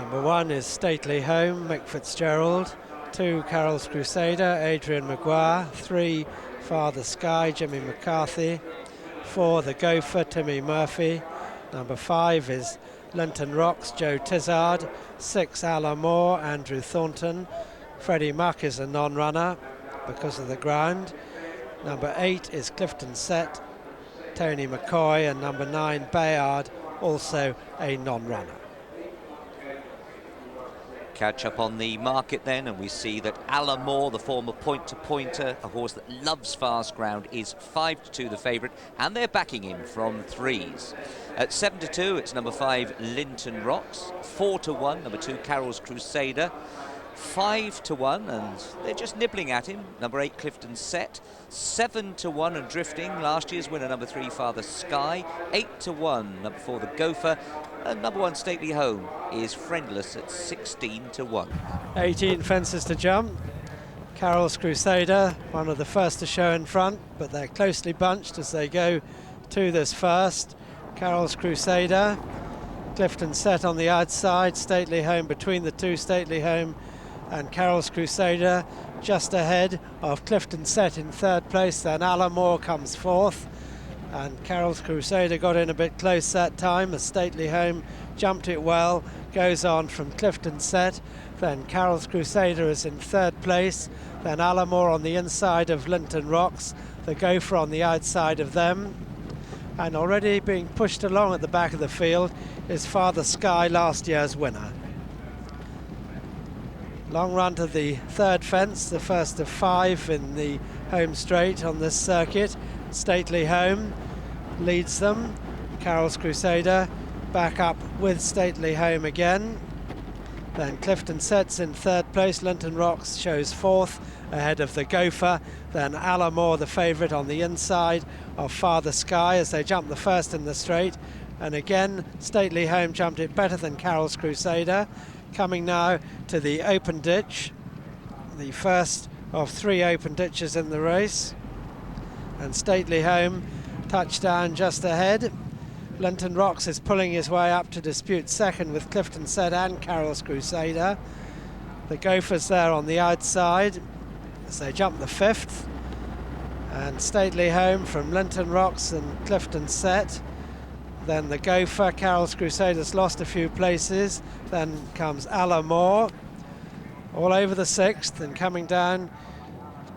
Number 1 is Stately Home, Mick Fitzgerald. 2, Carol's Crusader, Adrian Maguire. 3, Father Sky, Jimmy McCarthy. 4, The Gopher, Timmy Murphy. Number 5 is Linton Rocks, Joe Tizzard. 6, Alan Moore, Andrew Thornton. Freddie Muck is a non-runner because of the ground. Number 8 is Clifton Set, Tony McCoy, and number 9, Bayard, also a non-runner. Catch up on the market then, and we see that Alan Moore, the former point-to-pointer, a horse that loves fast ground, is 5-2 the favourite, and they're backing him from 3s. At 7-2, it's number 5, Linton Rocks. 4-1, number 2, Carol's Crusader. 5-1, and they're just nibbling at him. Number 8, Clifton Set. 7-1 and drifting. Last year's winner, number 3, Father Sky. 8-1, number 4, The Gopher. And number 1, Stately Home, is friendless at 16-1. 18 fences to jump. Carol's Crusader, one of the first to show in front, but they're closely bunched as they go to this first. Carol's Crusader, Clifton Set on the outside, Stately Home between the two, Stately Home and Carol's Crusader just ahead of Clifton Set in third place. Then Alan Moore comes fourth, and Carol's Crusader got in a bit close that time as Stately Home jumped it well, goes on from Clifton Set. Then Carol's Crusader is in third place, then Alan Moore on the inside of Linton Rocks, the Gopher on the outside of them, and already being pushed along at the back of the field is Father Sky, last year's winner. Long run to the third fence, the first of 5 in the home straight on this circuit. Stately Home leads them. Carol's Crusader back up with Stately Home again. Then Clifton Set's in third place. Linton Rocks shows fourth ahead of the Gopher. Then Alan Moore, the favourite, on the inside of Father Sky as they jump the first in the straight. And again, Stately Home jumped it better than Carol's Crusader. Coming now to the open ditch, the first of 3 open ditches in the race. And Stately Home touchdown just ahead. Linton Rocks is pulling his way up to dispute second with Clifton Set and Carol's Crusader. The Gophers there on the outside as they jump the fifth. And Stately Home from Linton Rocks and Clifton Set. Then the Gopher, Carol's Crusaders lost a few places. Then comes Alan Moore, all over the sixth, and coming down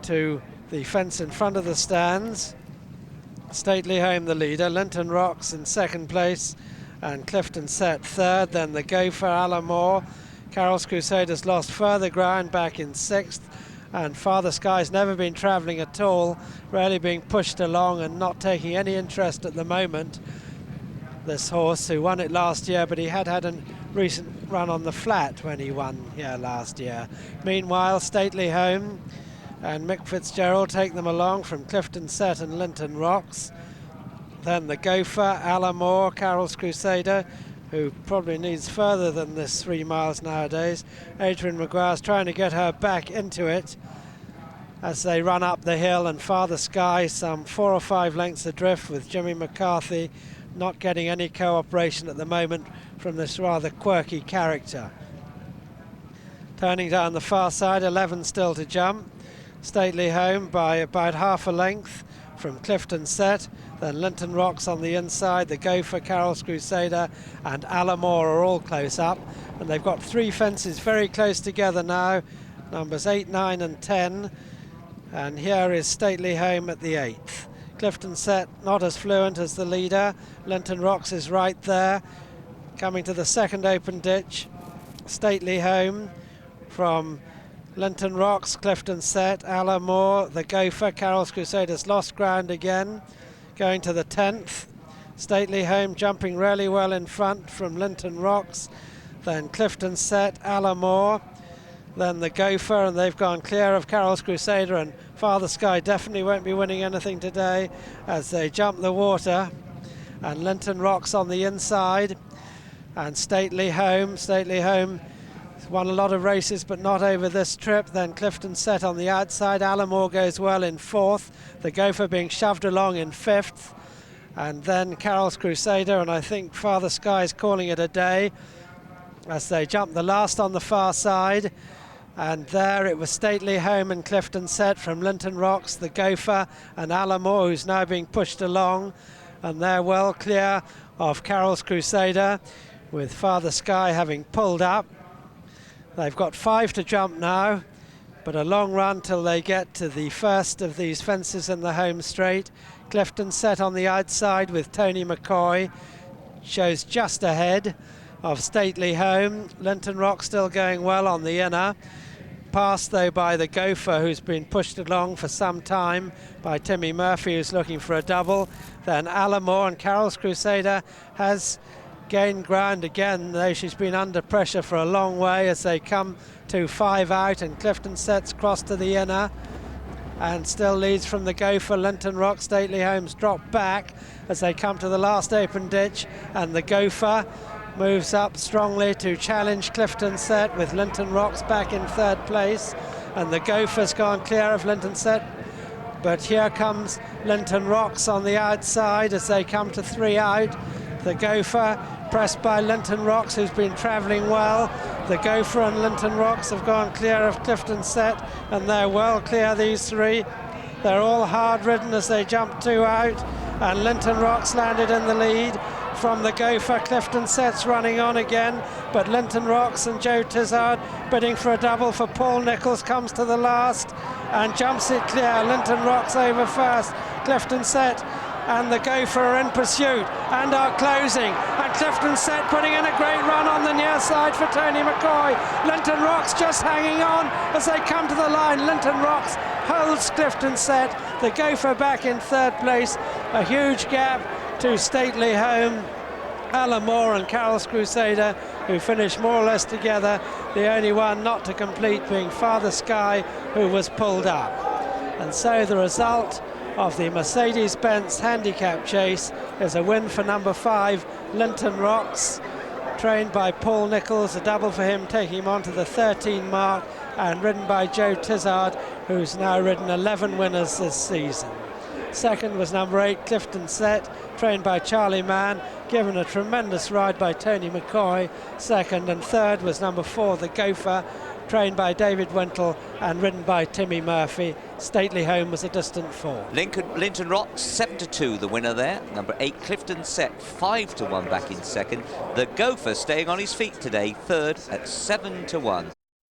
to the fence in front of the stands. Stately Home the leader, Linton Rocks in second place, and Clifton Set third. Then the Gopher, Alan Moore. Carol's Crusaders lost further ground back in sixth, and Father Sky's never been travelling at all, rarely being pushed along and not taking any interest at the moment. This horse who won it last year, but he had a recent run on the flat when he won here last year. Meanwhile, Stately Home and Mick Fitzgerald take them along from Clifton Set and Linton Rocks. Then the Gopher, Alan Moore, Carol's Crusader, who probably needs further than this 3 miles nowadays. Adrian Maguire's trying to get her back into it as they run up the hill, and Father Sky some 4 or 5 lengths adrift with Jimmy McCarthy not getting any cooperation at the moment from this rather quirky character. Turning down the far side, 11 still to jump. Stately Home by about half a length from Clifton Set. Then Linton Rocks on the inside, the Gopher, Carol's Crusader and Alan Moore are all close up. And they've got 3 fences very close together now, numbers 8, 9 and 10. And here is Stately Home at the 8th. Clifton Set not as fluent as the leader. Linton Rocks is right there. Coming to the second open ditch, Stately Home from Linton Rocks, Clifton Set, Alan Moore, the Gopher, Carol's Crusaders lost ground again. Going to the 10th, Stately Home jumping really well in front from Linton Rocks. Then Clifton Set, Alan Moore, then the Gopher, and they've gone clear of Carol's Crusader, and Father Sky definitely won't be winning anything today as they jump the water. And Linton Rocks on the inside, and Stately Home won a lot of races but not over this trip. Then Clifton Set on the outside, Alan Moore goes well in 4th, the Gopher being shoved along in 5th, and then Carol's Crusader, and I think Father Sky's calling it a day as they jumped the last on the far side. And there it was Stately Home and Clifton set from Linton Rocks, the Gopher, and Alamore, who's now being pushed along. And they're well clear of Carroll's Crusader, with Father Sky having pulled up. They've got 5 to jump now, but a long run till they get to the first of these fences in the home straight. Clifton set on the outside with Tony McCoy, shows just ahead of Stately Home. Linton Rock still going well on the inner. Passed though by the Gopher, who's been pushed along for some time by Timmy Murphy, who's looking for a double. Then Alamore, and Carroll's Crusader has gained ground again, though she's been under pressure for a long way as they come to 5 out, and Clifton sets cross to the inner and still leads from the Gopher. Linton Rock, Stately Home's dropped back as they come to the last open ditch, and the Gopher moves up strongly to challenge Clifton set, with Linton Rocks back in 3rd place, and the Gopher's gone clear of Linton set. But here comes Linton Rocks on the outside as they come to 3 out. The Gopher pressed by Linton Rocks, who's been travelling well. The Gopher and Linton Rocks have gone clear of Clifton set, and they're well clear, these 3. They're all hard ridden as they jump 2 out, and Linton Rocks landed in the lead from the Gopher. Clifton set's running on again, but Linton Rocks and Joe Tizzard bidding for a double for Paul Nicholls comes to the last and jumps it clear. Linton Rocks over first, Clifton set and the Gopher are in pursuit and are closing, and Clifton set putting in a great run on the near side for Tony McCoy. Linton Rocks just hanging on as they come to the line. Linton Rocks holds Clifton set, the Gopher back in 3rd place, a huge gap to Stately Home, Alamore and Carroll's Crusader, who finished more or less together, the only one not to complete being Father Sky, who was pulled up. And so the result of the Mercedes-Benz Handicap chase is a win for number 5, Linton Rocks, trained by Paul Nicholls, a double for him, taking him on to the 13 mark, and ridden by Joe Tizzard, who's now ridden 11 winners this season. Second was number 8, Clifton set, trained by Charlie Mann, given a tremendous ride by Tony McCoy. Second, and third was number 4, the Gopher, trained by David Wintle and ridden by Timmy Murphy. Stately Home was a distant 4. Linton Rocks 7-2, the winner there. Number 8, Clifton set 5-1 back in second. The Gopher staying on his feet today, third at 7-1.